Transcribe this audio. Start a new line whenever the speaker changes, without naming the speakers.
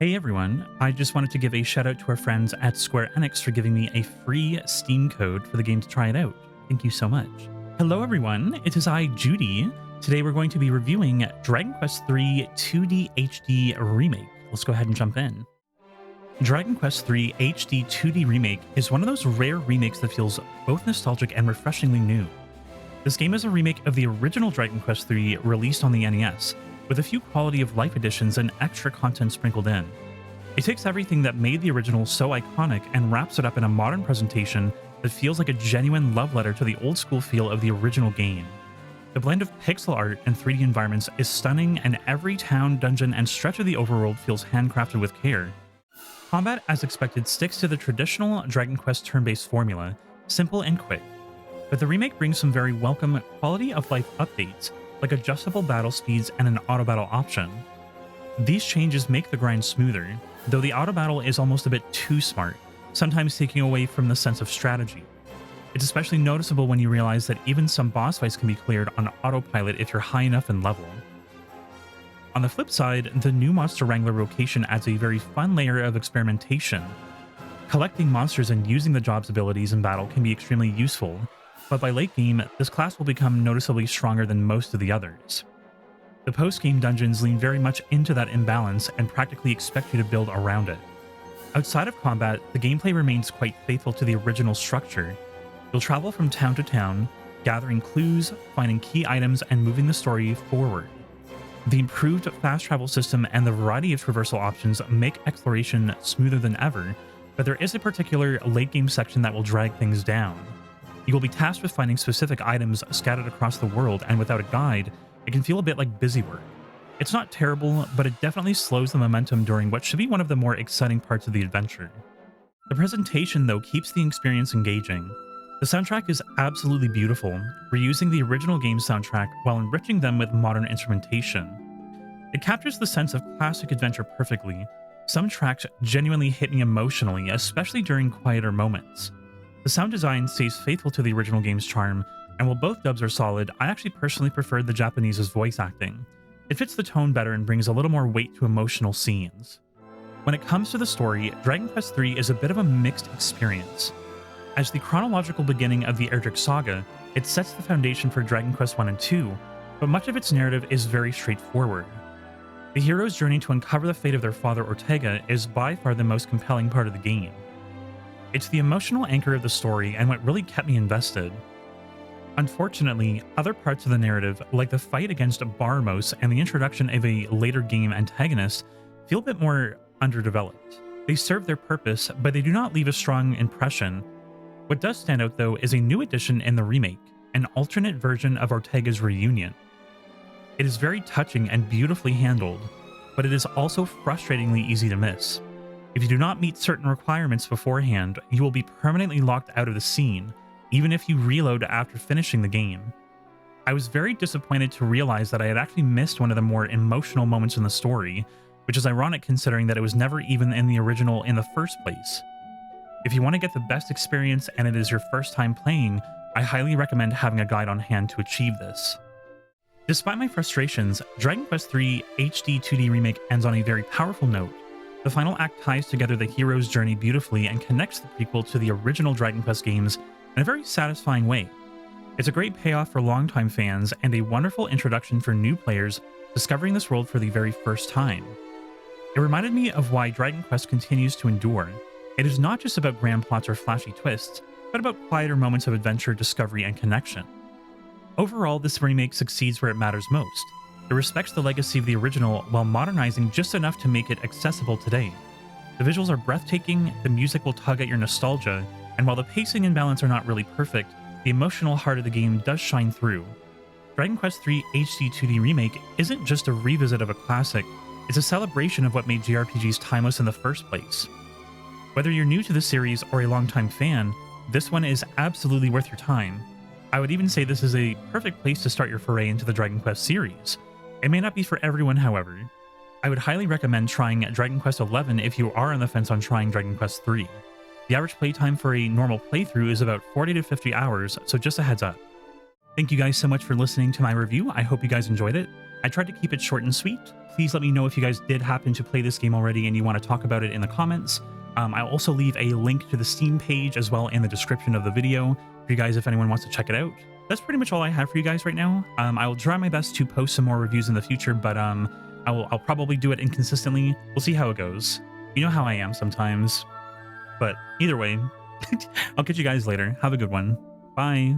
Hey everyone, I just wanted to give a shout out to our friends at Square Enix for giving me a free Steam code for the game to try it out. Thank you so much. Hello everyone, it is I, Judi. Today we're going to be reviewing Dragon Quest III 2D HD Remake. Let's go ahead and jump in. Dragon Quest III HD 2D Remake is one of those rare remakes that feels both nostalgic and refreshingly new. This game is a remake of the original Dragon Quest III released on the NES, with a few quality of life additions and extra content sprinkled in. It takes everything that made the original so iconic and wraps it up in a modern presentation that feels like a genuine love letter to the old school feel of the original game. The blend of pixel art and 3D environments is stunning, and every town, dungeon, and stretch of the overworld feels handcrafted with care. Combat, as expected, sticks to the traditional Dragon Quest turn-based formula, simple and quick. But the remake brings some very welcome quality of life updates, like adjustable battle speeds and an auto battle option. These changes make the grind smoother, though the auto battle is almost a bit too smart, sometimes taking away from the sense of strategy. It's especially noticeable when you realize that even some boss fights can be cleared on autopilot if you're high enough in level. On the flip side, the new Monster Wrangler location adds a very fun layer of experimentation. Collecting monsters and using the job's abilities in battle can be extremely useful, but by late game, this class will become noticeably stronger than most of the others. The post-game dungeons lean very much into that imbalance and practically expect you to build around it. Outside of combat, the gameplay remains quite faithful to the original structure. You'll travel from town to town, gathering clues, finding key items, and moving the story forward. The improved fast travel system and the variety of traversal options make exploration smoother than ever, but there is a particular late-game section that will drag things down. You will be tasked with finding specific items scattered across the world, and without a guide, it can feel a bit like busy work. It's not terrible, but it definitely slows the momentum during what should be one of the more exciting parts of the adventure. The presentation, though, keeps the experience engaging. The soundtrack is absolutely beautiful, reusing the original game's soundtrack while enriching them with modern instrumentation. It captures the sense of classic adventure perfectly. Some tracks genuinely hit me emotionally, especially during quieter moments. The sound design stays faithful to the original game's charm, and while both dubs are solid, I actually personally preferred the Japanese's voice acting. It fits the tone better and brings a little more weight to emotional scenes. When it comes to the story, Dragon Quest III is a bit of a mixed experience. As the chronological beginning of the Erdrick saga, it sets the foundation for Dragon Quest I and II, but much of its narrative is very straightforward. The hero's journey to uncover the fate of their father Ortega is by far the most compelling part of the game. It's the emotional anchor of the story and what really kept me invested. Unfortunately, other parts of the narrative, like the fight against Barmos and the introduction of a later game antagonist, feel a bit more underdeveloped. They serve their purpose, but they do not leave a strong impression. What does stand out, though, is a new addition in the remake, an alternate version of Ortega's reunion. It is very touching and beautifully handled, but it is also frustratingly easy to miss. If you do not meet certain requirements beforehand, you will be permanently locked out of the scene, even if you reload after finishing the game. I was very disappointed to realize that I had actually missed one of the more emotional moments in the story, which is ironic considering that it was never even in the original in the first place. If you want to get the best experience and it is your first time playing, I highly recommend having a guide on hand to achieve this. Despite my frustrations, Dragon Quest III HD 2D Remake ends on a very powerful note. The final act ties together the hero's journey beautifully and connects the prequel to the original Dragon Quest games in a very satisfying way. It's a great payoff for longtime fans and a wonderful introduction for new players discovering this world for the very first time. It reminded me of why Dragon Quest continues to endure. It is not just about grand plots or flashy twists, but about quieter moments of adventure, discovery, and connection. Overall, this remake succeeds where it matters most. It respects the legacy of the original while modernizing just enough to make it accessible today. The visuals are breathtaking, the music will tug at your nostalgia, and while the pacing and balance are not really perfect, the emotional heart of the game does shine through. Dragon Quest III HD 2D Remake isn't just a revisit of a classic, it's a celebration of what made JRPGs timeless in the first place. Whether you're new to the series or a longtime fan, this one is absolutely worth your time. I would even say this is a perfect place to start your foray into the Dragon Quest series. It may not be for everyone, however. I would highly recommend trying Dragon Quest XI if you are on the fence on trying Dragon Quest III. The average playtime for a normal playthrough is about 40 to 50 hours, so just a heads up. Thank you guys so much for listening to my review. I hope you guys enjoyed it. I tried to keep it short and sweet. Please let me know if you guys did happen to play this game already and you want to talk about it in the comments. I'll also leave a link to the Steam page as well in the description of the video for you guys if anyone wants to check it out. That's pretty much all I have for you guys right now. I will try my best to post some more reviews in the future, but I'll probably do it inconsistently. We'll see how it goes. You know how I am sometimes. But either way, I'll catch you guys later. Have a good one. Bye.